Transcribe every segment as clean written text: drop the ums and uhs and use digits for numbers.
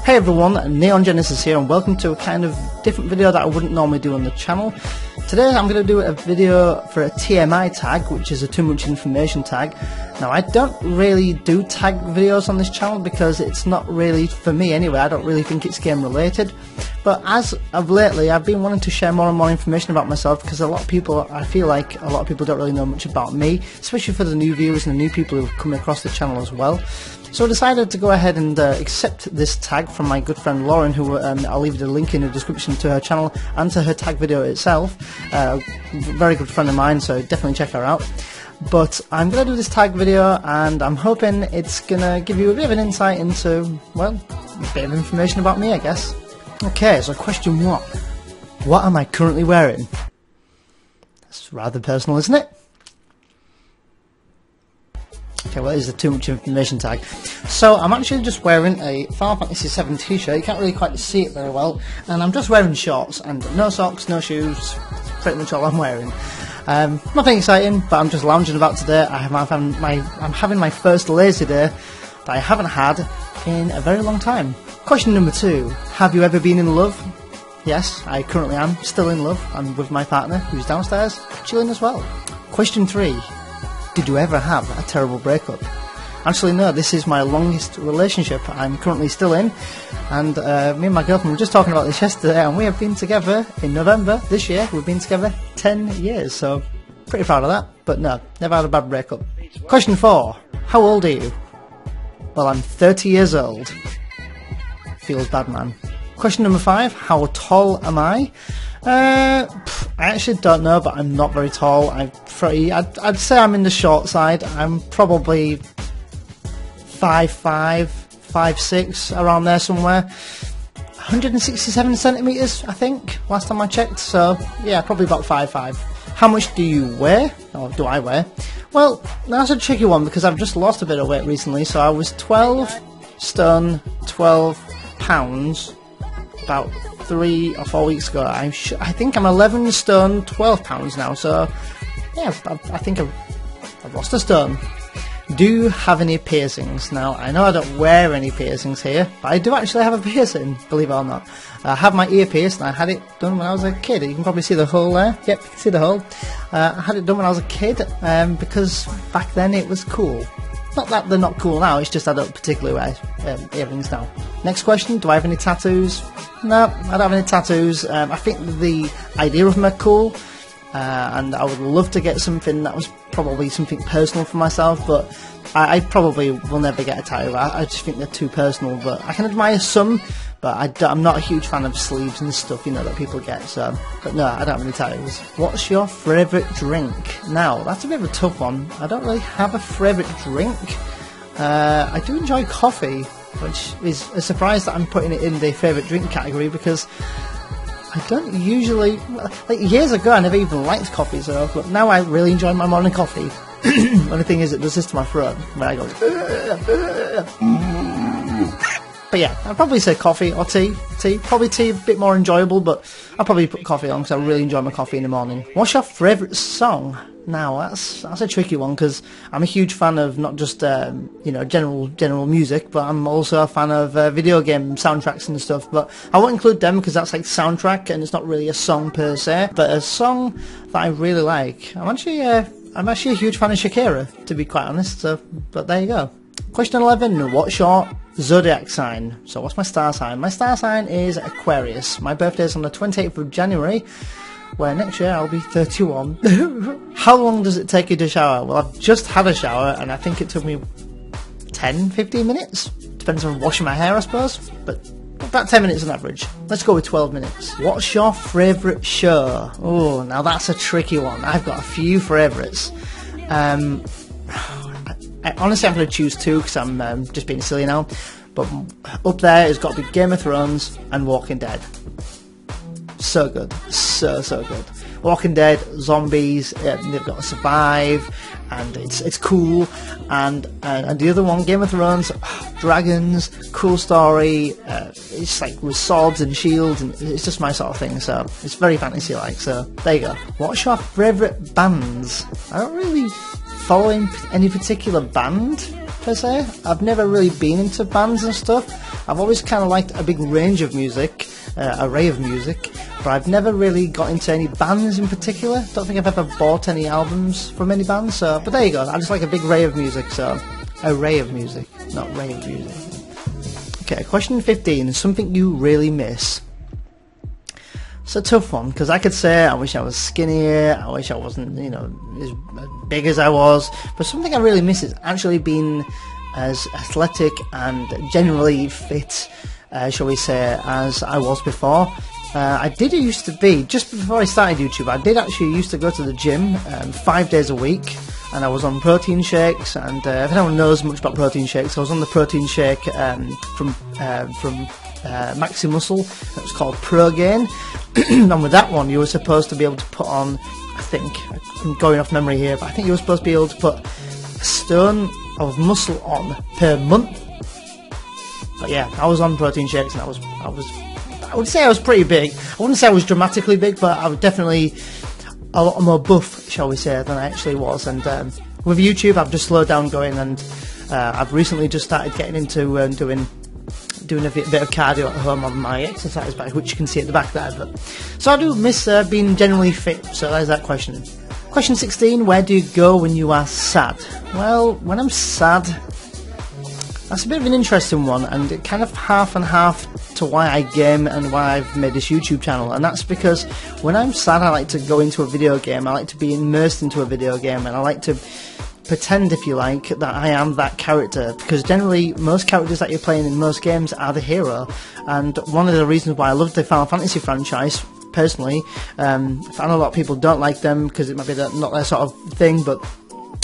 Hey everyone, Neon Genesis here and welcome to a kind of different video that I wouldn't normally do on the channel. Today I'm going to do a video for a TMI tag, which is a too much information tag. Now I don't really do tag videos on this channel because it's not really, for me anyway, I don't really think it's game related. But as of lately I've been wanting to share more and more information about myself because I feel like a lot of people don't really know much about me, especially for the new viewers and the new people who've come across the channel as well. So I decided to go ahead and accept this tag from my good friend Lauren, who I'll leave the link in the description to her channel and to her tag video itself. Very good friend of mine, so definitely check her out. But I'm going to do this tag video and I'm hoping it's going to give you a bit of an insight into, well, a bit of information about me, I guess. Okay, so question one. What am I currently wearing? That's rather personal, isn't it? Okay, well, it is a too much information tag. So I'm actually just wearing a Final Fantasy VII t-shirt. You can't really quite see it very well. And I'm just wearing shorts and no socks, no shoes. That's pretty much all I'm wearing. Nothing exciting, but I'm just lounging about today. I'm having my first lazy day that I haven't had in a very long time. Question number 2. Have you ever been in love? Yes, I currently am still in love. I'm with my partner, who's downstairs, chilling as well. Question 3. Did you ever have a terrible breakup? Actually, no, this is my longest relationship I'm currently still in, and me and my girlfriend were just talking about this yesterday, and we have been together in November this year. We've been together 10 years, so pretty proud of that. But no, never had a bad breakup. Question 4. How old are you? Well, I'm 30 years old. Feels bad, man. Question number 5. How tall am I? I actually don't know, but I'm not very tall. I'd say I'm in the short side. I'm probably 5'5", 5'6", around there somewhere. 167 centimeters, I think, last time I checked. So yeah, probably about 5'5". How much do you weigh? Or do I weigh? Well, that's a tricky one because I've just lost a bit of weight recently. So I was 12 stone, 12 pounds, about 3 or 4 weeks ago. I think I'm 11 stone, 12 pounds now, so yeah, I think I've lost a stone. Do you have any piercings? Now, I know I don't wear any piercings here, but I do actually have a piercing, believe it or not. I have my ear pierced, and I had it done when I was a kid. You can probably see the hole there. Yep, you can see the hole. I had it done when I was a kid, because back then it was cool. Not that they're not cool now, it's just I don't particularly wear earrings now. Next question, do I have any tattoos? No, I don't have any tattoos. I think the idea of them are cool, and I would love to get something that was probably something personal for myself, but I probably will never get a tattoo. I just think they're too personal, but I can admire some, but I'm not a huge fan of sleeves and stuff, you know, that people get, so, but no, I don't have any tattoos. What's your favourite drink? Now, that's a bit of a tough one. I don't really have a favourite drink. I do enjoy coffee, which is a surprise that I'm putting it in the favourite drink category because I don't usually, like years ago I never even liked coffee, so but now I really enjoy my morning coffee. Only thing is it does this to my throat when I go but yeah, I'd probably say coffee or tea. Probably tea a bit more enjoyable, but I'll probably put coffee on because I really enjoy my coffee in the morning. What's your favourite song? Now that's a tricky one because I'm a huge fan of not just you know, general music, but I'm also a fan of video game soundtracks and stuff. But I won't include them because that's like soundtrack and it's not really a song per se. But a song that I really like, I'm actually a huge fan of Shakira, to be quite honest. So, but there you go. Question 11. What's your zodiac sign? So what's my star sign? My star sign is Aquarius. My birthday is on the 28th of January, where next year I'll be 31. How long does it take you to shower? Well, I've just had a shower and I think it took me 10-15 minutes. Depends on washing my hair, I suppose, but about 10 minutes on average. Let's go with 12 minutes. What's your favourite show? Oh, now that's a tricky one. I've got a few favourites. Honestly, I'm going to choose 2 because I'm just being silly now. But up there has got to be Game of Thrones and Walking Dead. So good. So good. Walking Dead, zombies, they've got to survive, and it's cool. And the other one, Game of Thrones, dragons, cool story. It's like with swords and shields, and it's just my sort of thing. So it's very fantasy-like. So there you go. What's your favourite bands? I don't really follow any particular band per se. I've never really been into bands and stuff. I've always kind of liked a big range of music, array of music, but I've never really got into any bands in particular. Don't think I've ever bought any albums from any bands, so, but there you go. I just like a big array of music, so, array of music, not ray of music. Okay, question 15, something you really miss. It's a tough one, because I could say I wish I was skinnier, I wish I wasn't, you know, as big as I was, but something I really miss is actually being as athletic and generally fit, shall we say, as I was before. I did used to be, just before I started YouTube, I did actually used to go to the gym 5 days a week, and I was on protein shakes, and if anyone knows much about protein shakes, I was on the protein shake from Maxi Muscle. It was called Pro Gain. And with that one you were supposed to be able to put on, I think, I'm going off memory here, but I think you were supposed to be able to put a stone of muscle on per month. But yeah, I was on protein shakes, and I would say I was pretty big. I wouldn't say I was dramatically big, but I was definitely a lot more buff, shall we say, than I actually was. And with YouTube I've just slowed down going, and I've recently just started getting into doing a bit of cardio at home on my exercise bike, which you can see at the back there. But so I do miss being generally fit. So there's that question. Question 16, where do you go when you are sad? Well, when I'm sad, that's a bit of an interesting one, and it kind of half and half to why I game and why I've made this YouTube channel. And that's because when I'm sad, I like to go into a video game, I like to be immersed into a video game, and I like to pretend, if you like, that I am that character, because generally most characters that you're playing in most games are the hero. And one of the reasons why I love the Final Fantasy franchise, personally, I know a lot of people don't like them because it might be not their sort of thing, but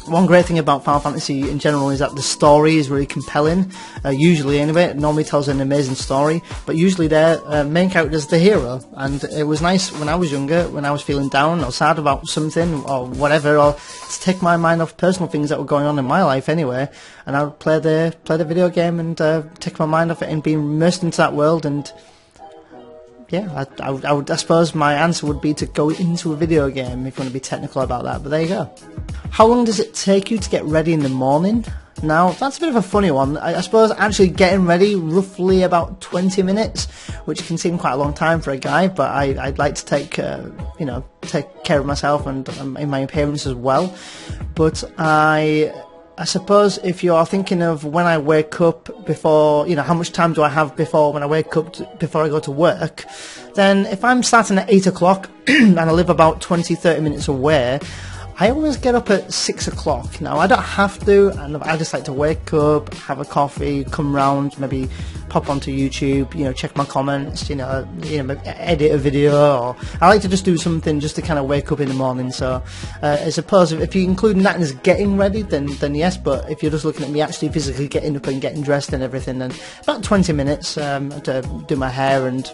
one great thing about Final Fantasy in general is that the story is really compelling, usually anyway. It normally tells an amazing story, but usually their main character is the hero. And it was nice when I was younger, when I was feeling down or sad about something or whatever, or to take my mind off personal things that were going on in my life anyway, and I would play the video game and take my mind off it and be immersed into that world. And yeah, I suppose my answer would be to go into a video game, if you want to be technical about that, but there you go. How long does it take you to get ready in the morning? Now, that's a bit of a funny one. I suppose actually getting ready, roughly about 20 minutes, which can seem quite a long time for a guy, but I'd like to take care of myself and in my appearance as well. But I suppose if you are thinking of when I wake up before, how much time do I have before when I wake up before I go to work, then if I'm starting at 8 o'clock and I live about 20-30 minutes away, I always get up at 6 o'clock. Now, I don't have to, and I just like to wake up, have a coffee, come round, maybe pop onto YouTube, check my comments, edit a video, or I like to just do something just to kind of wake up in the morning. So I suppose if you include that as getting ready, then yes, but if you're just looking at me actually physically getting up and getting dressed and everything, then about 20 minutes to do my hair, and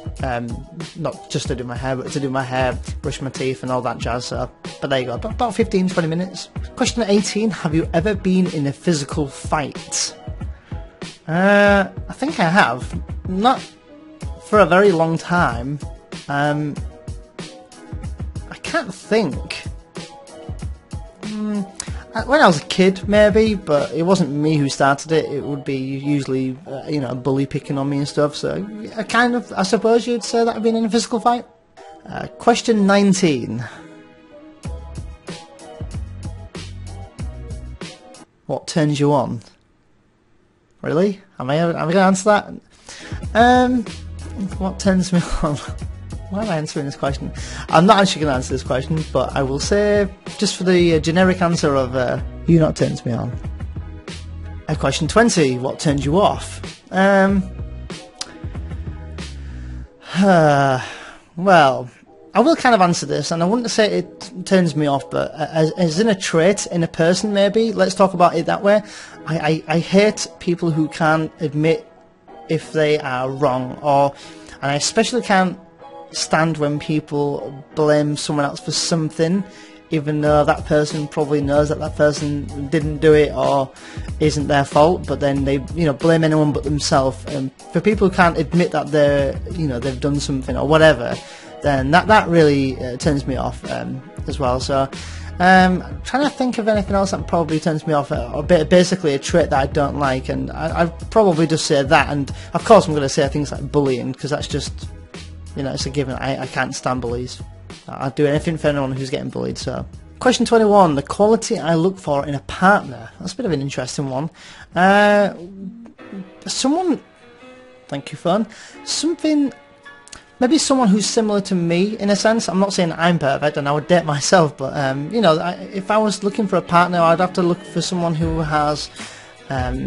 not just to do my hair, but to do my hair, brush my teeth and all that jazz. So, but there you go, about 15-20 minutes. Question 18, have you ever been in a physical fight? I think I have. Not for a very long time. I can't think. When I was a kid, maybe, but it wasn't me who started it. It would be usually, a bully picking on me and stuff. So I suppose you'd say that I've been in a physical fight. Question 19. What turns you on? Really? Am I going to answer that? What turns me on? Why am I answering this question? I'm not actually going to answer this question, but I will say, just for the generic answer of you know what turns me on. Question 20, what turns you off? Well, I will kind of answer this, and I wouldn't say it turns me off, but as in a trait, in a person maybe, let's talk about it that way. I hate people who can't admit if they are wrong, and I especially can't stand when people blame someone else for something, even though that person probably knows that person didn't do it or isn't their fault, but then they blame anyone but themselves. And for people who can't admit that they've done something or whatever, then that really turns me off as well. So Trying to think of anything else that probably turns me off, or basically a trait that I don't like, and I'd probably just say that. And of course I'm going to say things like bullying, because that's just, you know, it's a given. I can't stand bullies. I'd do anything for anyone who's getting bullied. So, question 21, the quality I look for in a partner. That's a bit of an interesting one. Someone, thank you, phone. Maybe someone who's similar to me in a sense. I'm not saying I'm perfect and I would date myself, but you know, if I was looking for a partner, I'd have to look for someone who has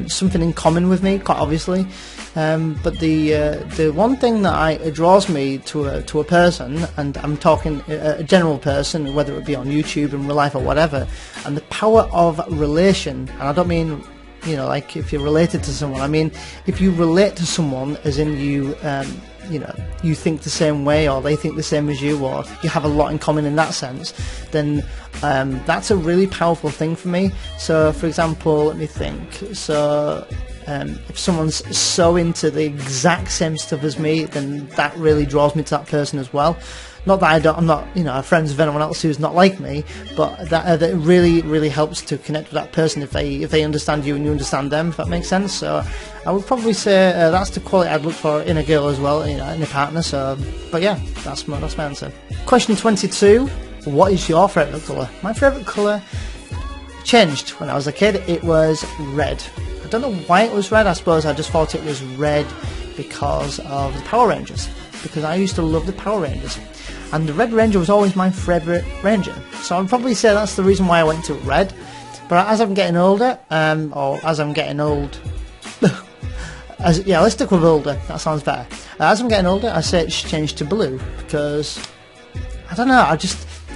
something in common with me, quite obviously. But the one thing that draws me to a person, and I'm talking a general person, whether it be on YouTube, in real life, or whatever, and the power of relation. And I don't mean, you know, like if you're related to someone. I mean, if you relate to someone, as in you know, you think the same way, or they think the same as you, or you have a lot in common in that sense, then that's a really powerful thing for me. So, for example, let me think. So, if someone's so into the exact same stuff as me, then that really draws me to that person as well. Not that I'm not, you know, friends with anyone else who's not like me, but that really helps to connect with that person if they understand you and you understand them, if that makes sense. So I would probably say that's the quality I'd look for in a girl as well, you know, in a partner. So, but yeah, that's my answer. Question 22: what is your favourite colour? My favourite colour changed when I was a kid. It was red. I don't know why it was red. I suppose I just thought it was red because of the Power Rangers, because I used to love the Power Rangers. And the Red Ranger was always my favourite Ranger. So I'd probably say that's the reason why I went to red. But as I'm getting older, or as I'm getting old... yeah, let's stick with older. That sounds better. As I'm getting older, I say it's changed to blue. Because, I don't know,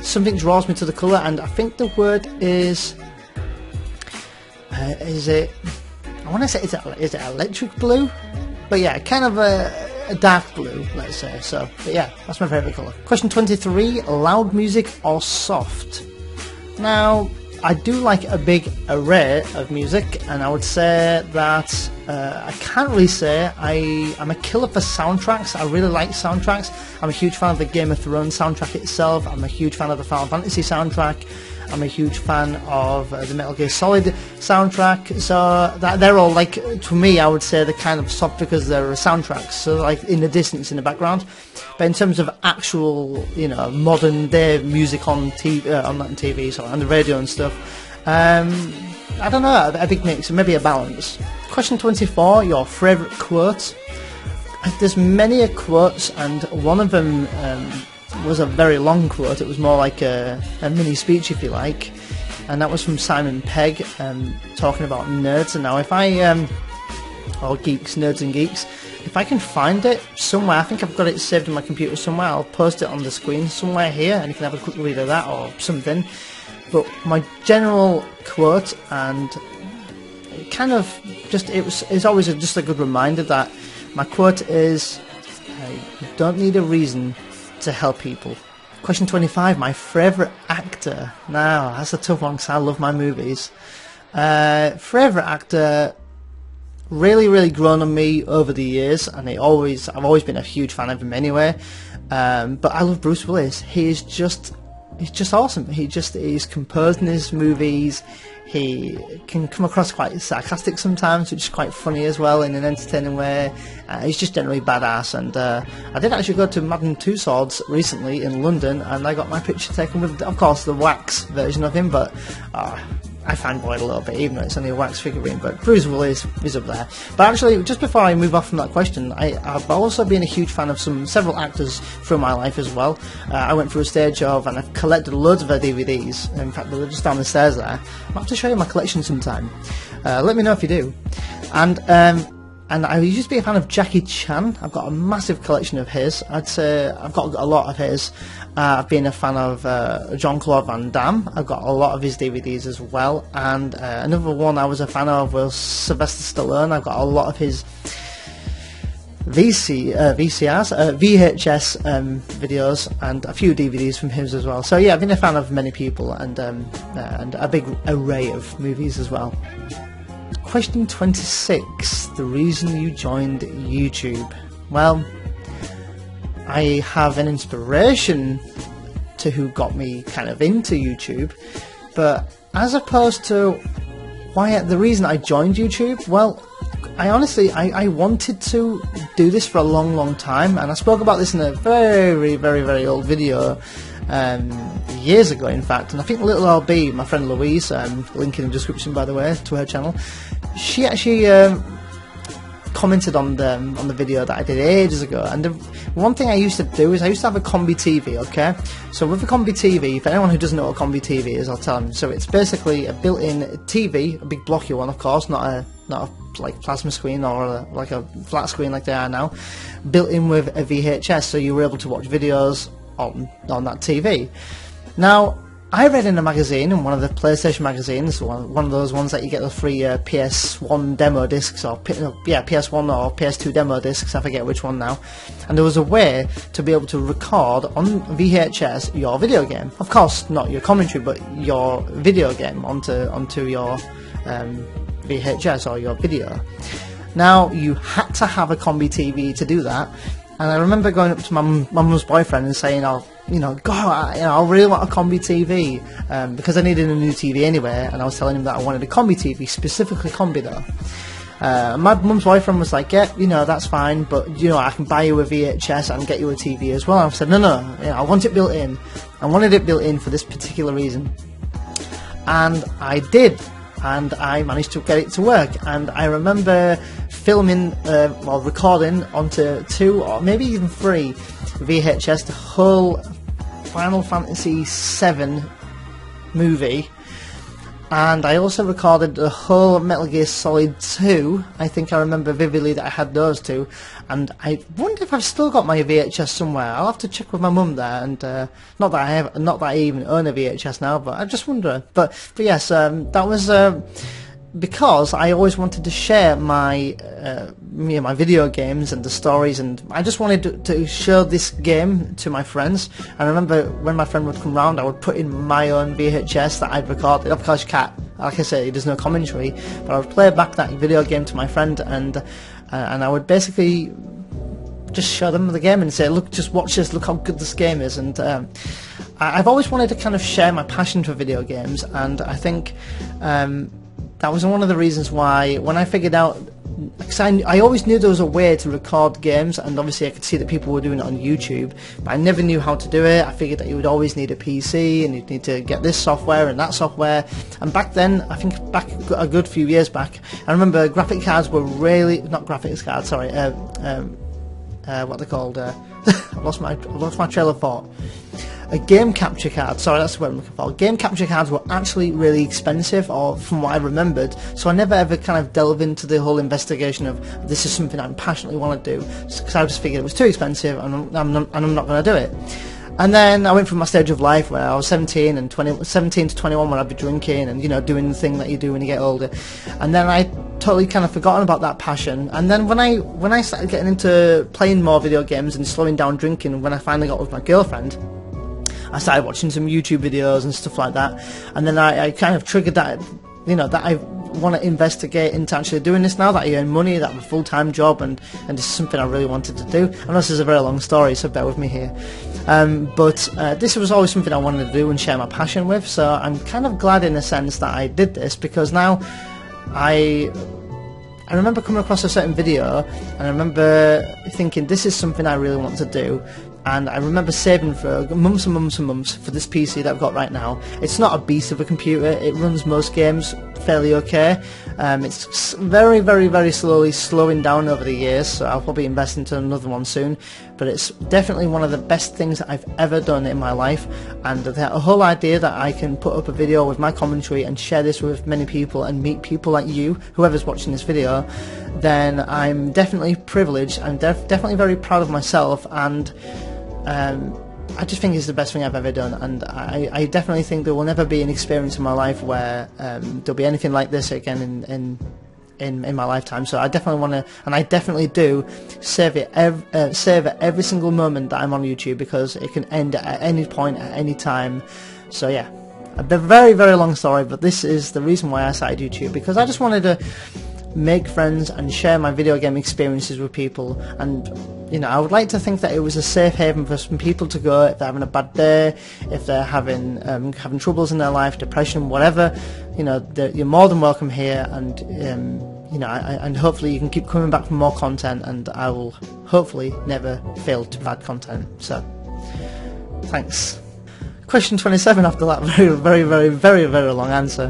something draws me to the colour. And I think the word is it... I want to say, is it electric blue? But yeah, kind of a dark blue, let's say. So, but yeah, that's my favourite colour. Question 23, loud music or soft? Now, I do like a big array of music, and I would say that I can't really say I'm a killer for soundtracks. I really like soundtracks. I'm a huge fan of the Game of Thrones soundtrack itself. I'm a huge fan of the Final Fantasy soundtrack. I'm a huge fan of the Metal Gear Solid soundtrack. So they're all, like, to me, I would say they're kind of soft because they're soundtracks. So, like, in the distance, in the background. But in terms of actual, you know, modern day music on TV, not on TV, sorry, on the radio and stuff, I don't know, a big mix, maybe a balance. Question 24, your favourite quote? There's many quotes, and one of them was a very long quote. It was more like a mini speech, if you like, and that was from Simon Pegg, talking about nerds. And now if I or geeks, nerds and geeks, if I can find it somewhere, I think I've got it saved on my computer somewhere, I'll post it on the screen somewhere here, and you can have a quick read of that or something. But my general quote, and it kind of just, it's always just a good reminder that my quote is, you don't need a reason to help people. Question 25, my favourite actor. Now, that's a tough one because I love my movies. Favourite actor, really grown on me over the years, and I've always been a huge fan of him anyway. But I love Bruce Willis. He's just awesome. He's composed in his movies. He can come across quite sarcastic sometimes, which is quite funny as well in an entertaining way. He's just generally badass, and I did actually go to Madame Tussauds recently in London, and I got my picture taken with, of course, the wax version of him, but I fanboyed a little bit, even though it's only a wax figurine. But Bruce Willis is up there. But actually, just before I move off from that question, I've also been a huge fan of several actors through my life as well. I went through a stage of, and I've collected loads of their DVDs. In fact, they're just down the stairs there. I'll have to show you my collection sometime. Let me know if you do. And I used to be a fan of Jackie Chan. I've got a massive collection of his. I'd say I've got a lot of his. I've been a fan of Jean-Claude Van Damme. I've got a lot of his DVDs as well. And another one I was a fan of was Sylvester Stallone. I've got a lot of his VHS videos, and a few DVDs from his as well. So yeah, I've been a fan of many people, and a big array of movies as well. Question 26, the reason you joined YouTube. Well, I have an inspiration to who got me kind of into YouTube. But as opposed to why the reason I joined YouTube, well, I honestly wanted to do this for a long time, and I spoke about this in a very old video years ago, in fact. And I think Little LB, my friend Louise, link in the description by the way to her channel, she actually commented on the video that I did ages ago. And the one thing I used to do is I used to have a Combi TV, okay? So with a Combi TV, for anyone who doesn't know what a Combi TV is, I'll tell them. So it's basically a built-in TV, a big blocky one, of course, not a like plasma screen or like a flat screen like they are now, built in with a VHS, so you were able to watch videos on that TV. Now, I read in a magazine, in one of the PlayStation magazines, one of those ones that you get the free PS1 demo discs, or PS1 or PS2 demo discs, I forget which one now, and there was a way to be able to record on VHS your video game. Of course, not your commentary, but your video game onto your VHS or your video. Now, you had to have a Combi TV to do that, and I remember going up to my mum's boyfriend and saying, "Oh, God, I really want a Combi TV," because I needed a new TV anyway, and I was telling him that I wanted a Combi TV, specifically Combi though. My mum's boyfriend was like, "Yeah, that's fine, but I can buy you a VHS and get you a TV as well." I said, "No, I want it built in. I wanted it built in for this particular reason," and I did. And I managed to get it to work, and I remember filming or recording onto 2 or maybe even 3 VHS the whole Final Fantasy VII movie, and I also recorded the whole Metal Gear Solid 2. I think I remember vividly that I had those 2, and I wonder if I've still got my VHS somewhere. I'll have to check with my mum there, and not that I even own a VHS now, but I just wonder. But yes, that was because I always wanted to share my my video games and the stories, and I just wanted to show this game to my friends. And I remember when my friend would come round, I would put in my own VHS that I'd recorded. Of course, you can't, like I say, there's no commentary, but I would play back that video game to my friend, and I would basically just show them the game and say, "Look, just watch this, look how good this game is." And I've always wanted to kind of share my passion for video games, and I think that was one of the reasons why, when I figured out, because I always knew there was a way to record games, and obviously I could see that people were doing it on YouTube, but I never knew how to do it. I figured that you would always need a PC, and you'd need to get this software and that software. And back then, I think back a good few years back, I remember graphic cards were really, not graphics cards, sorry, what they're called, I've lost my trail of thought. A game capture card, sorry, that's what I'm looking for. Game capture cards were actually really expensive, or from what I remembered, so I never ever kind of delved into the whole investigation of this is something I passionately want to do, because I just figured it was too expensive and I'm not going to do it. And then I went through my stage of life where I was 17 to 21 when I'd be drinking and doing the thing that you do when you get older, and then I totally kind of forgotten about that passion. And then when I started getting into playing more video games and slowing down drinking, when I finally got with my girlfriend, I started watching some YouTube videos and stuff like that, and then I kind of triggered that, that I want to investigate into actually doing this now that I earn money, that I have a full-time job, and this is something I really wanted to do. I know this is a very long story, so bear with me here. But this was always something I wanted to do and share my passion with, so I'm kind of glad in a sense that I did this, because now I remember coming across a certain video, and I remember thinking, this is something I really want to do. And I remember saving for months and months and months for this PC that I've got right now. It's not a beast of a computer, it runs most games fairly okay. It's very slowly slowing down over the years, so I'll probably invest into another one soon. But it's definitely one of the best things that I've ever done in my life, and the whole idea that I can put up a video with my commentary and share this with many people and meet people like you, whoever's watching this video, then I'm definitely privileged. I'm definitely very proud of myself, and I just think it's the best thing I've ever done, and I definitely think there will never be an experience in my life where there'll be anything like this again in my lifetime. So I definitely want to, and I definitely do, savor every single moment that I'm on YouTube, because it can end at any point, at any time. So yeah, a very long story, but this is the reason why I started YouTube, because I just wanted to make friends and share my video game experiences with people. And you know, I would like to think that it was a safe haven for some people to go if they're having a bad day, if they're having troubles in their life, depression, whatever. You know, you're more than welcome here, and you know, and hopefully you can keep coming back for more content, and I will hopefully never fail to provide content. So, thanks. Question 27 after that very long answer,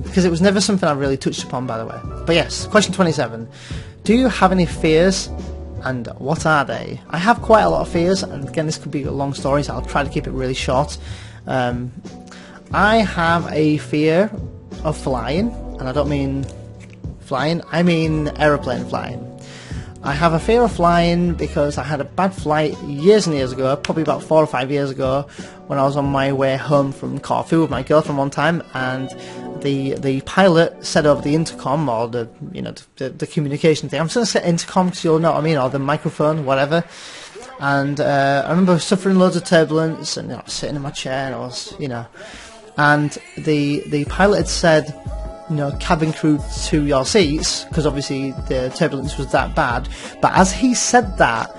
because it was never something I really touched upon, by the way. But yes, question 27. Do you have any fears, and what are they? I have quite a lot of fears, and again, this could be a long story, so I'll try to keep it really short. I have a fear of flying, and I don't mean flying, I mean aeroplane flying. I have a fear of flying because I had a bad flight years and years ago, probably about 4 or 5 years ago, when I was on my way home from Corfu with my girlfriend one time, and the pilot said over the intercom, or the communication thing, I'm just going to say intercom because you'll know what I mean, or the microphone, whatever. And I remember suffering loads of turbulence, and I was sitting in my chair, and I was, and the pilot had said, cabin crew to your seats, because obviously the turbulence was that bad. But as he said that,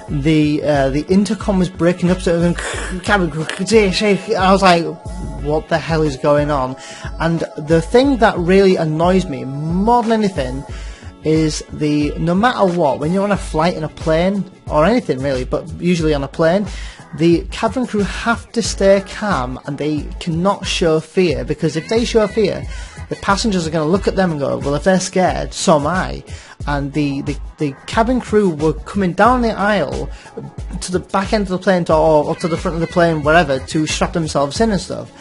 the intercom was breaking up, so it was going, cabin crew, I was like, what the hell is going on? And the thing that really annoys me more than anything is no matter what, when you're on a flight in a plane, or anything really, but usually on a plane, the cabin crew have to stay calm, and they cannot show fear, because if they show fear, the passengers are going to look at them and go, well, if they're scared, so am I. And the cabin crew were coming down the aisle to the back end of the plane, or to the front of the plane, wherever, to strap themselves in and stuff.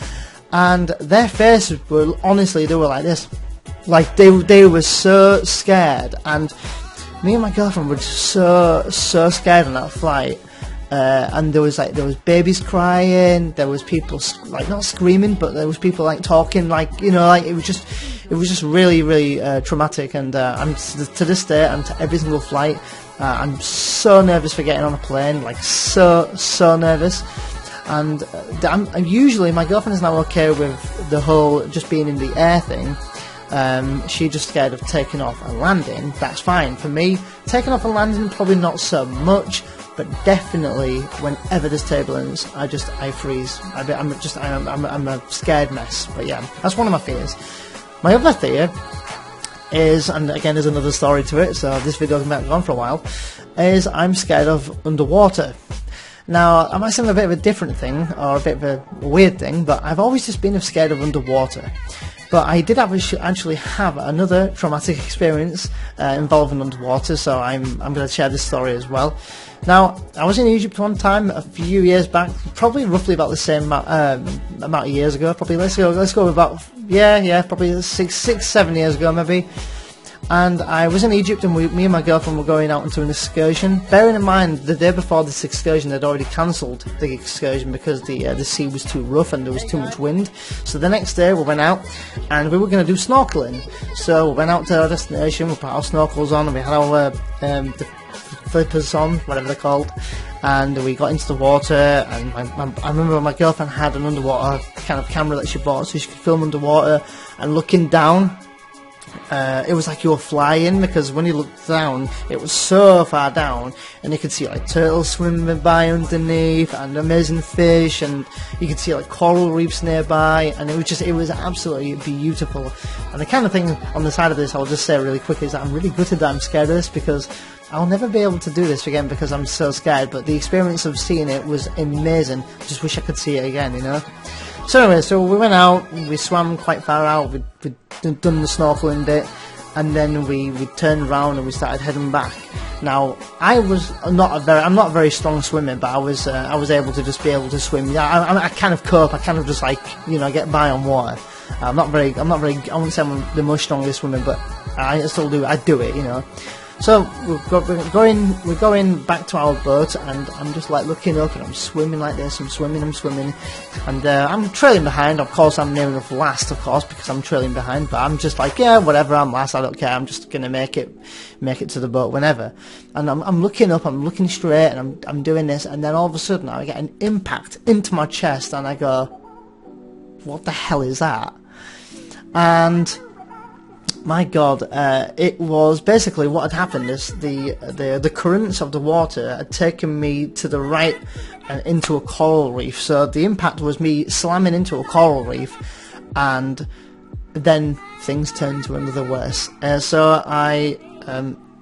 And their faces were, honestly, they were like this. Like, they were so scared. And me and my girlfriend were so scared on that flight. And there was babies crying, there was people not screaming, but there was people talking, it was just really traumatic. And I'm to this day, and to every single flight, I'm so nervous for getting on a plane, so nervous. And usually my girlfriend is now okay with the whole just being in the air thing. She's just scared of taking off and landing. That's fine. For me, taking off and landing, probably not so much. But definitely, whenever there's turbulence, I freeze. I'm a scared mess. But yeah, that's one of my fears. My other fear is, and again, there's another story to it, so this video has been on for a while, is I'm scared of underwater. Now, I might sound a bit of a different thing, or a bit of a weird thing, but I've always just been scared of underwater. But I did actually have another traumatic experience involving underwater, so I'm going to share this story as well. Now, I was in Egypt one time a few years back, probably roughly about the same amount of years ago. Probably let's go about probably 6-7 years ago maybe. And I was in Egypt, and me and my girlfriend were going out into an excursion. Bearing in mind, the day before this excursion, they'd already cancelled the excursion because the sea was too rough and there was too much wind. So the next day we went out, and we were going to do snorkeling. So we went out to our destination, we put our snorkels on, and we had our the flippers on, whatever they're called, and we got into the water. And I remember my girlfriend had an underwater kind of camera that she bought, so she could film underwater. And looking down, it was like you were flying, because when you looked down, it was so far down, and you could see turtles swimming by underneath, and amazing fish, and you could see coral reefs nearby, and it was absolutely beautiful. And the kind of thing on the side of this, I'll just say really quick, is that I'm really gutted that I'm scared of this, because I'll never be able to do this again because I'm so scared. But the experience of seeing it was amazing. Just wish I could see it again, So anyway, so we went out, we swam quite far out, we'd done the snorkeling bit, and then we turned around and we started heading back. Now, I'm not a very strong swimmer, but I was able to just be able to swim. Yeah, I kind of cope. I kind of just get by on water. I'm not very. I wouldn't say I'm the most strongest swimmer, but I still do. I do it, So we're going back to our boat, and I'm just looking up, and I'm swimming like this. I'm swimming, and I'm trailing behind. Of course, I'm near enough last, of course, because I'm trailing behind. But I'm just yeah, whatever. I'm last. I don't care. I'm just gonna make it to the boat whenever. And I'm looking up. I'm looking straight, and I'm doing this, and then all of a sudden I get an impact into my chest, and I go, "What the hell is that?" And My God, it was basically what had happened is the currents of the water had taken me to the right and into a coral reef. So the impact was me slamming into a coral reef, and then things turned to another worse.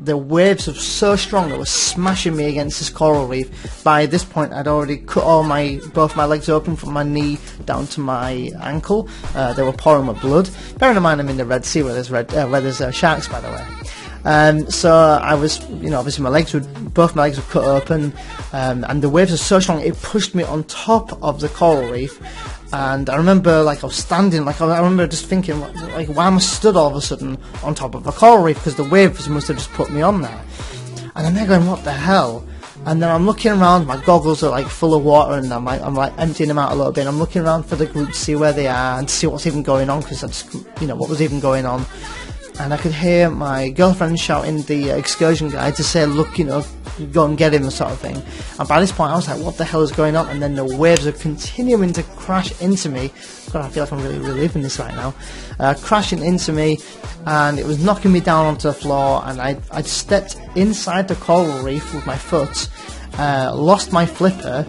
The waves were so strong they were smashing me against this coral reef. By this point, I'd already cut both my legs open from my knee down to my ankle. They were pouring with blood. Bearing in mind I'm in the Red Sea where there's sharks, by the way. So I was, obviously both my legs were cut open, and the waves were so strong it pushed me on top of the coral reef. And I remember, I was standing, I remember just thinking, why am I stood all of a sudden on top of a coral reef? Because the waves must have just put me on there. And I'm there going, what the hell? And then I'm looking around, my goggles are full of water, and I'm emptying them out a little bit. I'm looking around for the group to see where they are and to see what's even going on, because what was even going on. And I could hear my girlfriend shouting the excursion guide to say, look, go and get him, sort of thing. And by this point I was like, what the hell is going on? And then the waves are continuing to crash into me. God, I feel like I'm really reliving this right now. Crashing into me, and it was knocking me down onto the floor, and I'd stepped inside the coral reef with my foot, lost my flipper,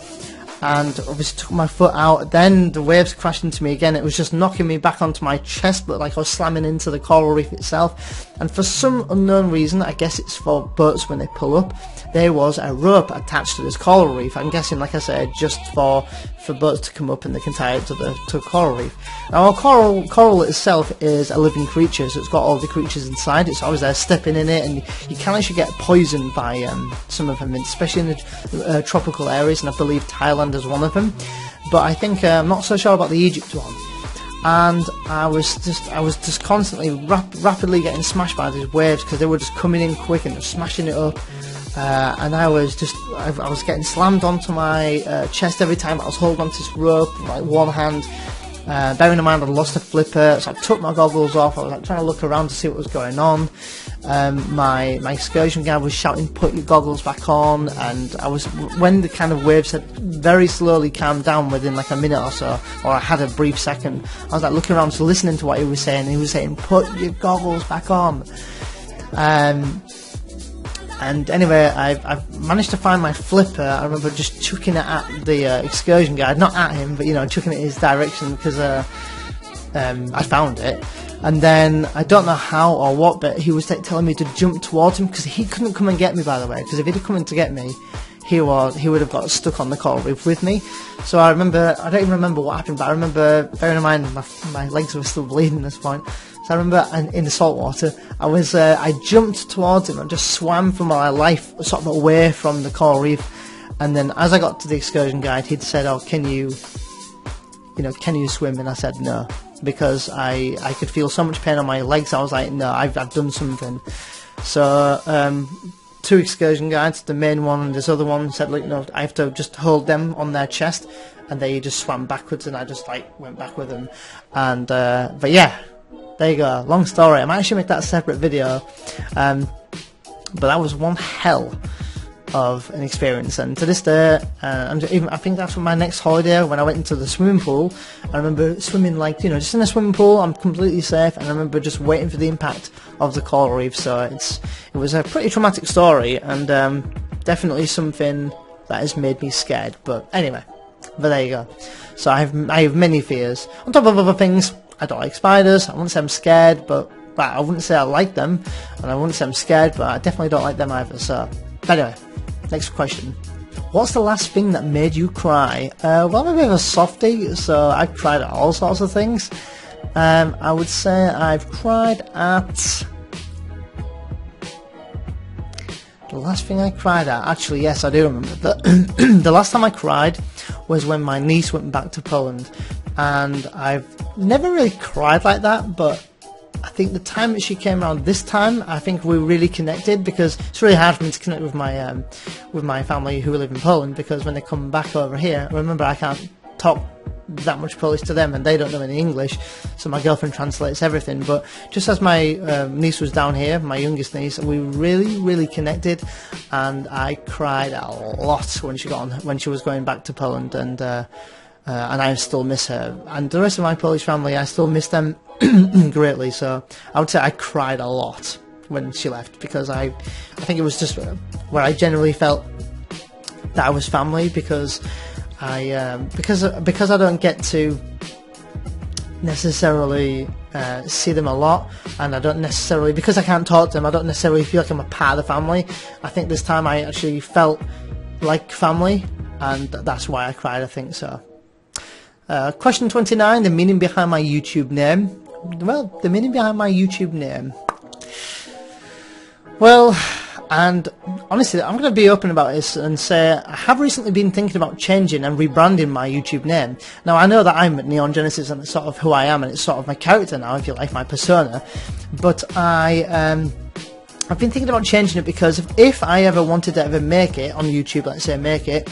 and obviously took my foot out. Then the waves crashed into me again. It was just knocking me back onto my chest, but like I was slamming into the coral reef itself. And for some unknown reason, I guess it's for boats when they pull up, there was a rope attached to this coral reef. I'm guessing, like I said, just for boats to come up and they can tie it to the coral reef. Now, coral itself is a living creature, so it's got all the creatures inside it. So I was there stepping in it, and you can actually get poisoned by some of them, especially in the tropical areas, and I believe Thailand is one of them. But I think I'm not so sure about the Egypt one. And I was just constantly rapidly getting smashed by these waves, because they were just coming in quick and just smashing it up. And I was getting slammed onto my chest every time I was holding onto this rope with one hand. Bearing in mind I'd lost a flipper, so I took my goggles off. I was trying to look around to see what was going on. My excursion guide was shouting, "Put your goggles back on!" And when the kind of waves had very slowly calmed down within a minute or so, or I had a brief second, I was looking around, so listening to what he was saying. He was saying, "Put your goggles back on." And anyway, I've managed to find my flipper. I remember just chucking it at the excursion guide, not at him, but chucking it in his direction, because I found it. And then I don't know how or what, but he was telling me to jump towards him, because he couldn't come and get me, by the way. Because if he'd have come in to get me, he would have got stuck on the coral reef with me. So I don't even remember what happened, but I remember, bearing in mind my legs were still bleeding at this point. So I remember in the salt water, I jumped towards him and just swam for my life, sort of away from the coral reef. And then as I got to the excursion guide, he'd said, "Oh, can you swim?" And I said no, because I could feel so much pain on my legs. I was like, no, I've done something. So two excursion guides, the main one and this other one, said, look, I have to just hold them on their chest, and they just swam backwards, and I just went back with them. And but yeah, there you go. Long story. I might actually make that a separate video. But that was one hell of an experience, and to this day, I think that's my next holiday, when I went into the swimming pool, I remember swimming just in a swimming pool, I'm completely safe, and I remember just waiting for the impact of the coral reef. So it was a pretty traumatic story, and definitely something that has made me scared. But anyway, there you go. So I have many fears, on top of other things. I don't like spiders. I wouldn't say I'm scared, but I wouldn't say I like them, and I wouldn't say I'm scared, but I definitely don't like them either. So anyway, next question. What's the last thing that made you cry? Well, I'm a bit of a softie, so I cried at all sorts of things. I would say I've cried at... The last thing I cried at, actually, yes, I do remember. The last time I cried was when my niece went back to Poland. And I've never really cried like that, but I think the time that she came around this time, I think we really connected, because it's really hard for me to connect with my family who live in Poland, because when they come back over here, remember, I can't talk that much Polish to them, and they don't know any English, so my girlfriend translates everything. But just as my niece was down here, my youngest niece, we really connected, and I cried a lot when she was going back to Poland. And and I still miss her. And the rest of my Polish family, I still miss them greatly. So I would say I cried a lot when she left, because I think it was just where I generally felt that I was family, because because I don't get to necessarily see them a lot, and I don't necessarily, because I can't talk to them, I don't necessarily feel like I'm a part of the family. I think this time I actually felt like family, and that's why I cried, I think so. Question 29, the meaning behind my YouTube name. Well, the meaning behind my YouTube name. Well, and honestly, I'm going to be open about this and say I have recently been thinking about changing and rebranding my YouTube name. Now, I know that I'm Neon Genesis and it's sort of who I am, and it's sort of my character now, if you like, my persona. But I've been thinking about changing it, because if I ever wanted to ever make it on YouTube, let's say make it,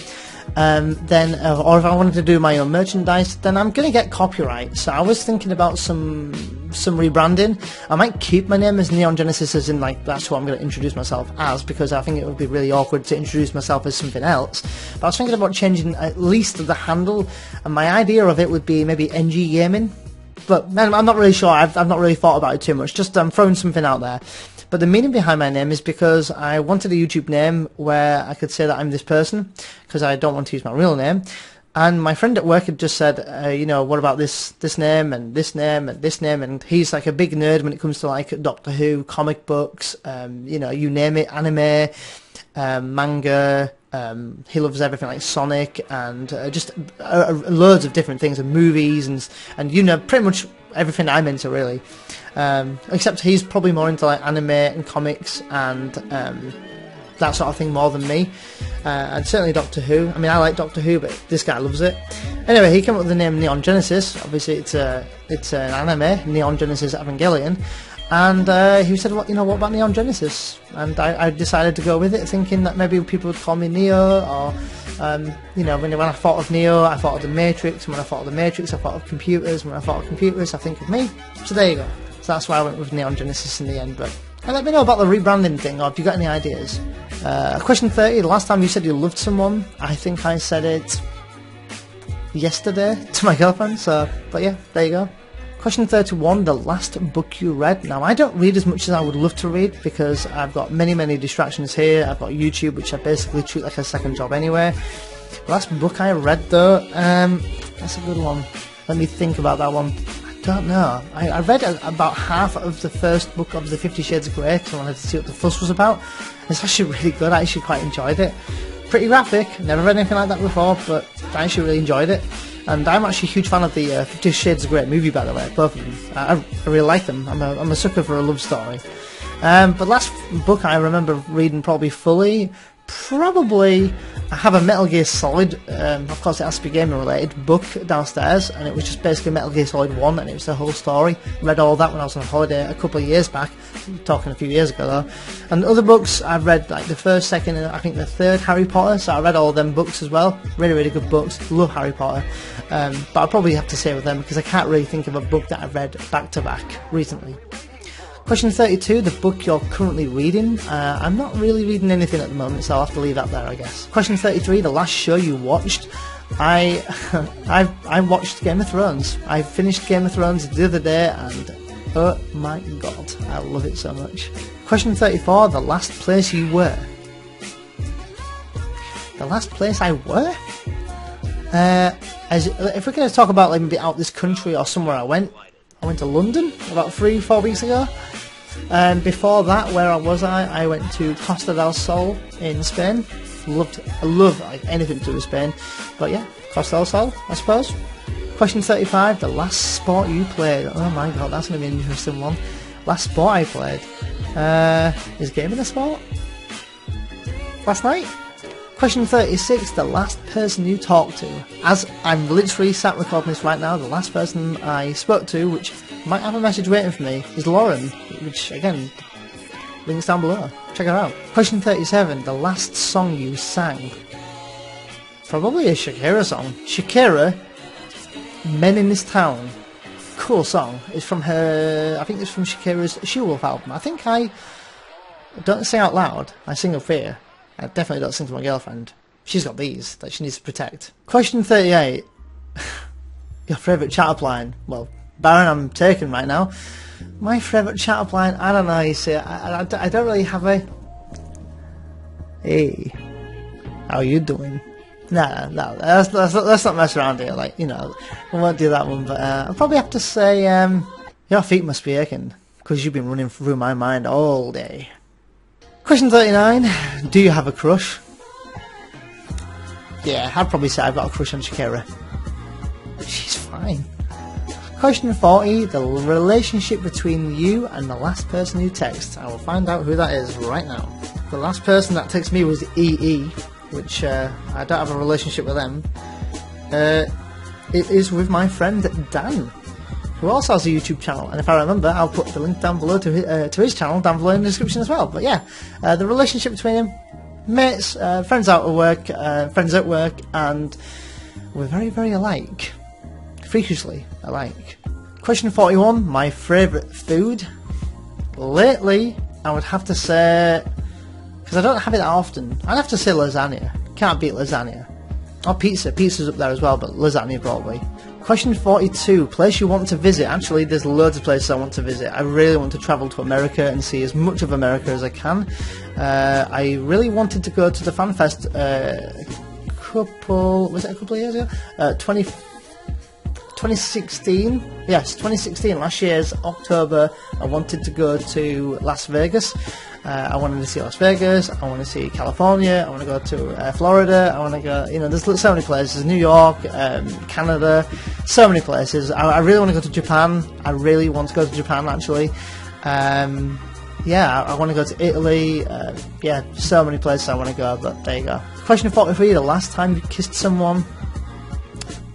then or if I wanted to do my own merchandise, then I'm going to get copyright. So I was thinking about some rebranding. I might keep my name as Neon Genesis, as in like that's what I'm going to introduce myself as, because I think it would be really awkward to introduce myself as something else. But I was thinking about changing at least the handle, and my idea of it would be maybe NG Gaming. But man, I'm not really sure. I've not really thought about it too much. Just I'm throwing something out there. But the meaning behind my name is because I wanted a YouTube name where I could say that I'm this person, because I don't want to use my real name. And my friend at work had just said, you know, what about this name and this name and this name? And he's like a big nerd when it comes to like Doctor Who, comic books, you know, you name it, anime, manga. He loves everything like Sonic and just loads of different things, and movies and you know, pretty much everything I'm into really. Except he's probably more into like anime and comics and that sort of thing more than me. And certainly Doctor Who. I mean, I like Doctor Who, but this guy loves it. Anyway, he came up with the name Neon Genesis. Obviously, it's an anime, Neon Genesis Evangelion. And he said, what about Neon Genesis? And I decided to go with it, thinking that maybe people would call me Neo, or, you know, when I thought of Neo, I thought of the Matrix, and when I thought of the Matrix, I thought of computers, and when I thought of computers, I think of me. So there you go. So that's why I went with Neon Genesis in the end. But let me know about the rebranding thing, or if you got any ideas. Question 30, the last time you said you loved someone, I think I said it yesterday to my girlfriend, so, but yeah, there you go. Question 31, the last book you read. Now, I don't read as much as I would love to read, because I've got many distractions here. I've got YouTube, which I basically treat like a second job anyway. The last book I read, though, that's a good one. Let me think about that one. I don't know. I read about half of the first book of the 50 Shades of Grey, because I wanted to see what the fuss was about. It's actually really good. I actually quite enjoyed it. Pretty graphic. Never read anything like that before, but I actually really enjoyed it. And I'm actually a huge fan of the 50 Shades of Grey movie, by the way, both of them. I really like them. I'm a sucker for a love story. But last book I remember reading probably fully, I have a Metal Gear Solid, of course it has to be gaming related, book downstairs, and it was just basically Metal Gear Solid 1, and it was the whole story. Read all that when I was on holiday a couple of years back, talking a few years ago though. And other books, I've read like the first, second, and I think the third Harry Potter, so I read all them books as well. Really good books, love Harry Potter. But I'll probably have to say with them, because I can't really think of a book that I've read back to back recently. Question 32, the book you're currently reading. I'm not really reading anything at the moment, so I'll have to leave that there, I guess. Question 33, the last show you watched. I watched Game of Thrones. I finished Game of Thrones the other day, and oh my god, I love it so much. Question 34, the last place you were. The last place I were? If we're going to talk about like maybe out this country or somewhere I went to London about 3-4 weeks ago. And before that, where was I? I went to Costa del Sol in Spain. I love like anything to do with Spain. But yeah, Costa del Sol, I suppose. Question 35, the last sport you played. Oh my god, that's going to be an interesting one. Last sport I played. Is gaming a sport? Last night? Question 36, the last person you talked to. As I'm literally sat recording this right now, the last person I spoke to, which might have a message waiting for me, is Lauren, which, again, links down below. Check her out. Question 37, the last song you sang. Probably a Shakira song. Shakira, Men in This Town. Cool song. It's from her, I think it's from Shakira's She Wolf album. I think I don't sing out loud, I sing of fear. I definitely don't sing to my girlfriend. She's got these that she needs to protect. Question 38. Your favourite chat-up line? Well, Baron, I'm taken right now. My favourite chat-up line? I don't know, you see. I don't really have a... Hey, how you doing? No, let's not mess around here. Like, you know, we won't do that one. But I'll probably have to say, your feet must be aching because you've been running through my mind all day. Question 39: do you have a crush? Yeah, I'd probably say I've got a crush on Shakira. She's fine. Question 40: the relationship between you and the last person you text. I will find out who that is right now. The last person that texted me was EE, which I don't have a relationship with them. It is with my friend Dan, who also has a YouTube channel, and if I remember, I'll put the link down below to his channel down below in the description as well. But yeah, the relationship between them, mates, friends out of work, friends at work, and we're very, very alike. Freakishly alike. Question 41: my favourite food? Lately, I would have to say, because I don't have it that often, I'd have to say lasagna. Can't beat lasagna. Or pizza. Pizza's up there as well, but lasagna probably. Question 42: place you want to visit. Actually, there's loads of places I want to visit. I really want to travel to America and see as much of America as I can. I really wanted to go to the FanFest a couple of years ago? 2016? Yes, 2016, last year's October. I wanted to go to Las Vegas. I wanted to see Las Vegas, I want to see California, I want to go to Florida, I want to go, you know, there's so many places, New York, Canada, so many places. I really want to go to Japan. I really want to go to Japan, actually. Yeah, I want to go to Italy. Yeah, so many places I want to go, but there you go. Question 43, the last time you kissed someone?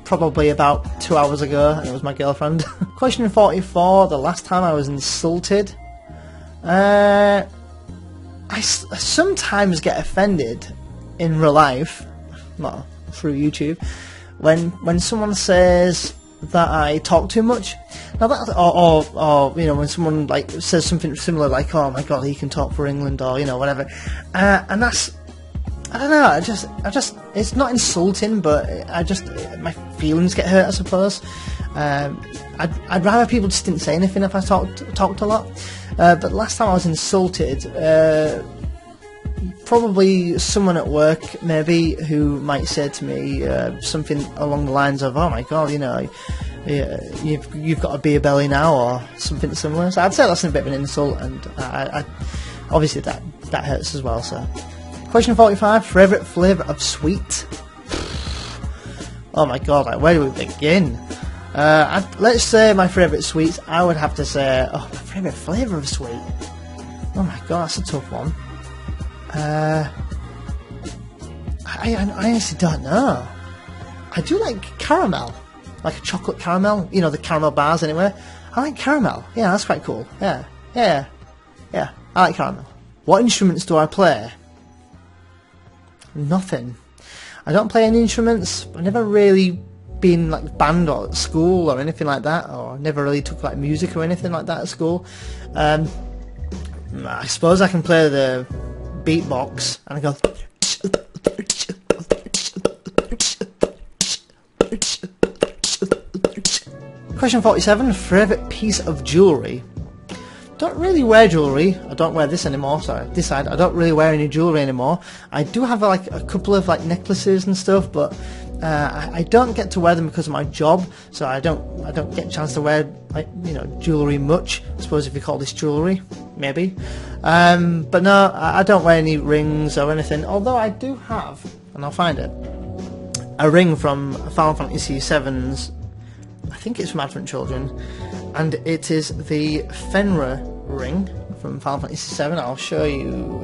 Probably about 2 hours ago, and it was my girlfriend. Question 44, the last time I was insulted? I sometimes get offended in real life, not through YouTube, when someone says that I talk too much. Now that, or you know, when someone like says something similar, like, "Oh my God, he can talk for England," or you know, whatever, and that's, I don't know. I just, it's not insulting, but my feelings get hurt, I suppose. I'd rather people just didn't say anything if I talked a lot. But last time I was insulted, probably someone at work, maybe, who might say to me something along the lines of, "Oh my God, you know, you've got a beer belly now," or something similar. So I'd say that's a bit of an insult, and I obviously that hurts as well. So, question 45: favorite flavour of sweet? Oh my God, like, where do we begin? Let's say my favourite sweets. I would have to say, my favourite flavour of sweet. Oh my God, that's a tough one. I honestly don't know. I do like caramel, like a chocolate caramel. You know, the caramel bars anyway. I like caramel. Yeah, that's quite cool. Yeah. I like caramel. What instruments do I play? Nothing. I don't play any instruments. I've never really been like band or at school or anything like that, or never really took like music or anything like that at school. I suppose I can play the beatbox and I go. Question 47: favourite piece of jewellery? Don't really wear jewellery. I don't wear this anymore. Sorry, this side. I don't really wear any jewellery anymore. I do have like a couple of like necklaces and stuff, but I don't get to wear them because of my job. So I don't get a chance to wear, like, you know, jewellery much. I suppose if you call this jewellery, maybe. But no, I don't wear any rings or anything. Although I do have, and I'll find it, a ring from Final Fantasy VII's. I think it's from Advent Children, and it is the Fenrir ring from Final Fantasy VII. I'll show you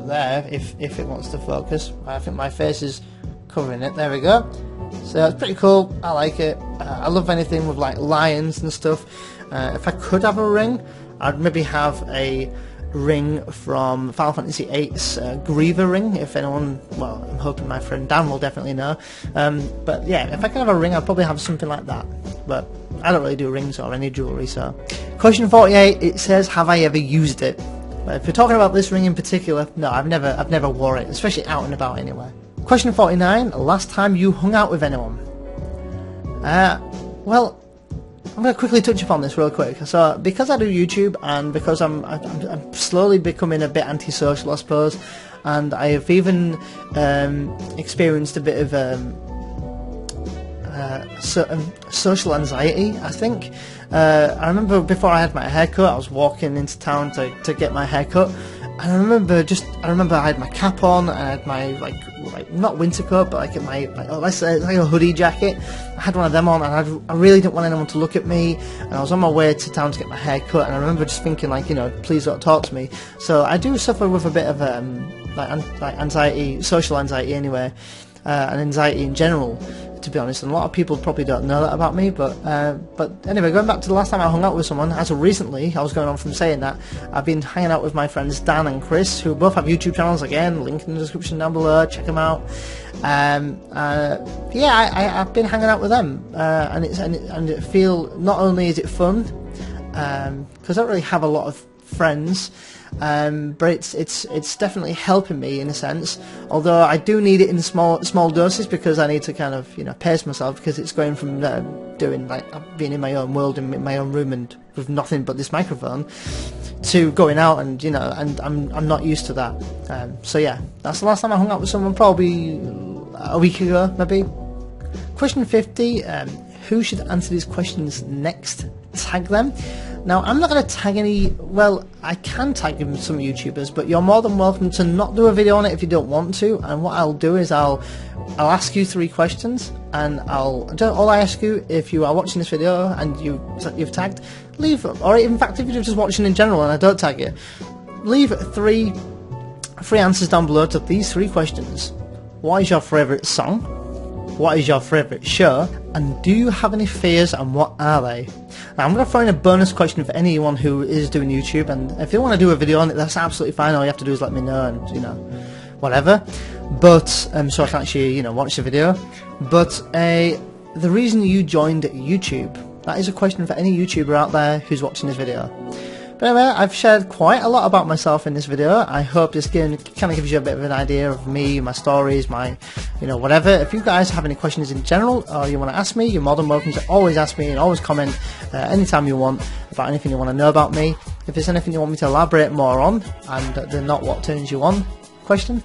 there if it wants to focus. I think my face is covering it. There we go. So it's pretty cool. I like it. I love anything with like lions and stuff. If I could have a ring, I'd maybe have a ring from Final Fantasy VIII's Griever ring. If anyone, well, I'm hoping my friend Dan will definitely know. But yeah, if I could have a ring, I'd probably have something like that. But I don't really do rings or any jewellery. So, question 48. It says, have I ever used it? But if you're talking about this ring in particular, no, I've never wore it, especially out and about anyway. Question 49. Last time you hung out with anyone? Well, I'm going to quickly touch upon this real quick. So, because I do YouTube, and because I'm slowly becoming a bit antisocial, I suppose, and I have even experienced a bit of social anxiety, I think. I remember before I had my haircut, I was walking into town to get my haircut, and I remember I had my cap on, and I had my like not winter coat, but like my let's say like a hoodie jacket. I had one of them on, and I really didn't want anyone to look at me, and I was on my way to town to get my hair cut, and I remember just thinking, like, you know, please don't talk to me. So I do suffer with a bit of like anxiety, social anxiety anyway, and anxiety in general, to be honest, and a lot of people probably don't know that about me, but anyway, going back to the last time I hung out with someone, as of recently, I was going on from saying that, I've been hanging out with my friends Dan and Chris, who both have YouTube channels, again, link in the description down below, check them out. Yeah, I've been hanging out with them, and it feel, not only is it fun, because I don't really have a lot of friends, but it's definitely helping me in a sense, although I do need it in small doses, because I need to kind of, you know, pace myself, because it's going from doing, like, being in my own world in my own room and with nothing but this microphone, to going out, and, you know, and I'm not used to that. So yeah, that's the last time I hung out with someone, probably a week ago maybe. Question 50, who should answer these questions next? Tag them. Now, I'm not going to tag any, well, I can tag some YouTubers, but you're more than welcome to not do a video on it if you don't want to, and what I'll do is I'll ask you 3 questions, and all I ask you, if you are watching this video and you've tagged, leave, or in fact, if you're just watching in general and I don't tag you, leave 3 answers down below to these 3 questions. What is your favourite song? What is your favourite show? And do you have any fears, and what are they? Now, I'm going to throw in a bonus question for anyone who is doing YouTube, and if you want to do a video on it, that's absolutely fine. All you have to do is let me know, and, you know, whatever. But so I can actually, you know, watch the video. But the reason you joined YouTube, that is a question for any YouTuber out there who's watching this video. But anyway, I've shared quite a lot about myself in this video. I hope this kind of gives you a bit of an idea of me, my stories, my, you know, whatever. If you guys have any questions in general, or you want to ask me, you're more than welcome to always ask me, and always comment anytime you want about anything you want to know about me. If there's anything you want me to elaborate more on, and they're not what turns you on question,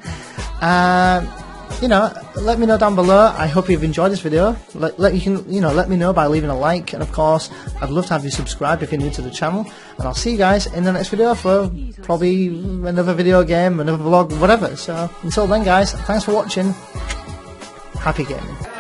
you know, let me know down below. I hope you've enjoyed this video. You can, you know, let me know by leaving a like, and of course, I'd love to have you subscribe if you're new to the channel. And I'll see you guys in the next video for probably another video game, another vlog, whatever. So until then, guys, thanks for watching. Happy gaming.